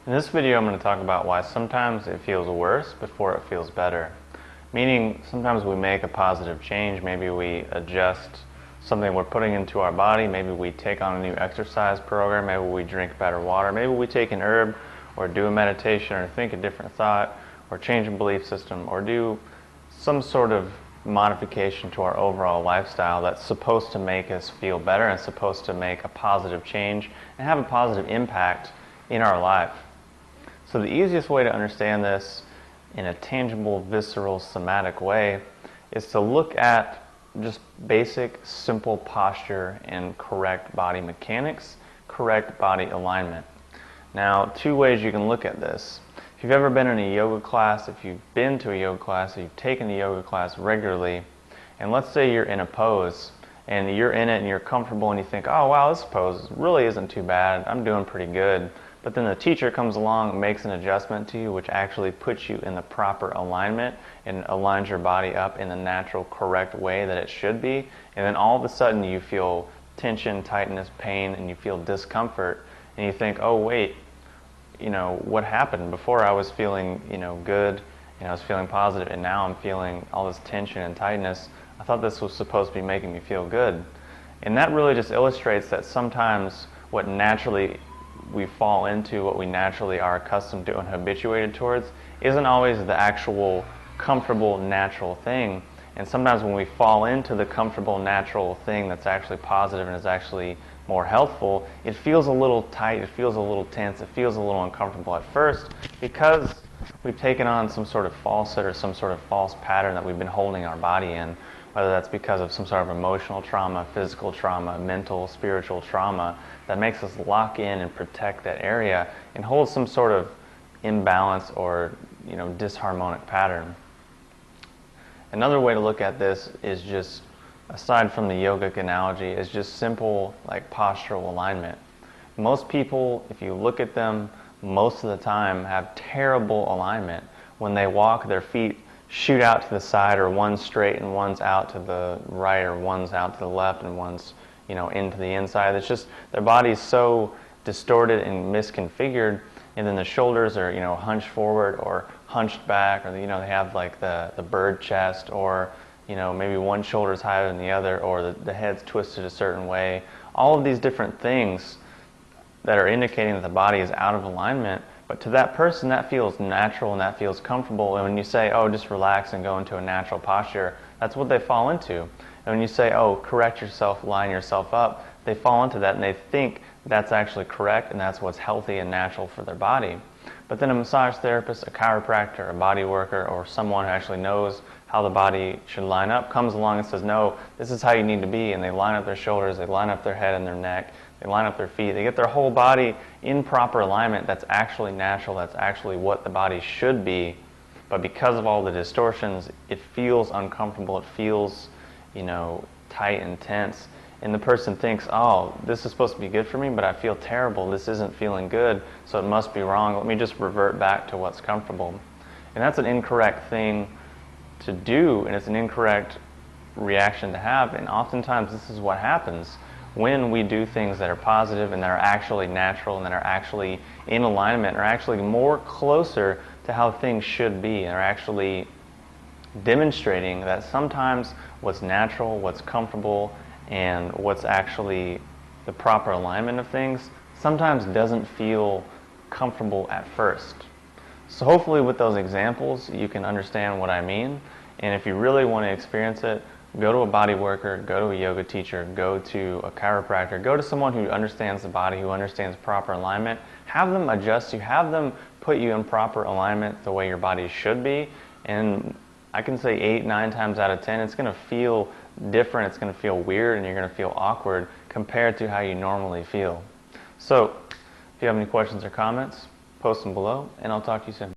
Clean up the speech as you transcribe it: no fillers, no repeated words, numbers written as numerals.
In this video, I'm going to talk about why sometimes it feels worse before it feels better. Meaning, sometimes we make a positive change, maybe we adjust something we're putting into our body, maybe we take on a new exercise program, maybe we drink better water, maybe we take an herb, or do a meditation, or think a different thought, or change a belief system, or do some sort of modification to our overall lifestyle that's supposed to make us feel better and supposed to make a positive change and have a positive impact in our life. So the easiest way to understand this in a tangible, visceral, somatic way is to look at just basic, simple posture and correct body mechanics, correct body alignment. Now, two ways you can look at this. If you've ever been in a yoga class, if you've been to a yoga class, if you've taken a yoga class regularly, and let's say you're in a pose, and you're in it and you're comfortable and you think, oh wow, this pose really isn't too bad, I'm doing pretty good. But then the teacher comes along and makes an adjustment to you which actually puts you in the proper alignment and aligns your body up in the natural, correct way that it should be. And then all of a sudden you feel tension, tightness, pain, and you feel discomfort. And you think, oh wait, what happened? Before I was feeling, good, I was feeling positive, and now I'm feeling all this tension and tightness. I thought this was supposed to be making me feel good. And that really just illustrates that sometimes what naturally we fall into, what we naturally are accustomed to and habituated towards, isn't always the actual comfortable, natural thing. And sometimes when we fall into the comfortable, natural thing that's actually positive and is actually more healthful, it feels a little tight, it feels a little tense, it feels a little uncomfortable at first because we've taken on some sort of falsehood or some sort of false pattern that we've been holding our body in, whether that's because of some sort of emotional trauma, physical trauma, mental, spiritual trauma that makes us lock in and protect that area and hold some sort of imbalance or disharmonic pattern. Another way to look at this is just, aside from the yogic analogy, is just simple like postural alignment. Most people, if you look at them, most of the time have terrible alignment. When they walk, their feet shoot out to the side, or one's straight and one's out to the right, or one's out to the left and one's into the inside. It's just their body's so distorted and misconfigured, and then the shoulders are hunched forward or hunched back, or they have like the bird chest, or maybe one shoulder's higher than the other, or the head's twisted a certain way. All of these different things that are indicating that the body is out of alignment, but to that person that feels natural and that feels comfortable. And when you say, oh, just relax and go into a natural posture, that's what they fall into. And when you say, oh, correct yourself, line yourself up, they fall into that and they think that's actually correct and that's what's healthy and natural for their body. But then a massage therapist, a chiropractor, a body worker, or someone who actually knows how the body should line up comes along and says, no, this is how you need to be. And they line up their shoulders, they line up their head and their neck, they line up their feet, they get their whole body in proper alignment that's actually natural, that's actually what the body should be. But because of all the distortions, it feels uncomfortable, it feels tight and tense, and the person thinks, oh, this is supposed to be good for me, but I feel terrible, this isn't feeling good, so it must be wrong, let me just revert back to what's comfortable. And that's an incorrect thing to do, and it's an incorrect reaction to have, and oftentimes this is what happens when we do things that are positive and that are actually natural and that are actually in alignment, are actually more closer to how things should be, and are actually demonstrating that sometimes what's natural, what's comfortable, and what's actually the proper alignment of things sometimes doesn't feel comfortable at first. So hopefully with those examples you can understand what I mean, and if you really want to experience it, go to a body worker, go to a yoga teacher, go to a chiropractor, go to someone who understands the body, who understands proper alignment. Have them adjust you, have them put you in proper alignment the way your body should be, and I can say 8, 9 times out of 10, it's going to feel different, it's going to feel weird, and you're going to feel awkward compared to how you normally feel. So, if you have any questions or comments, post them below, and I'll talk to you soon.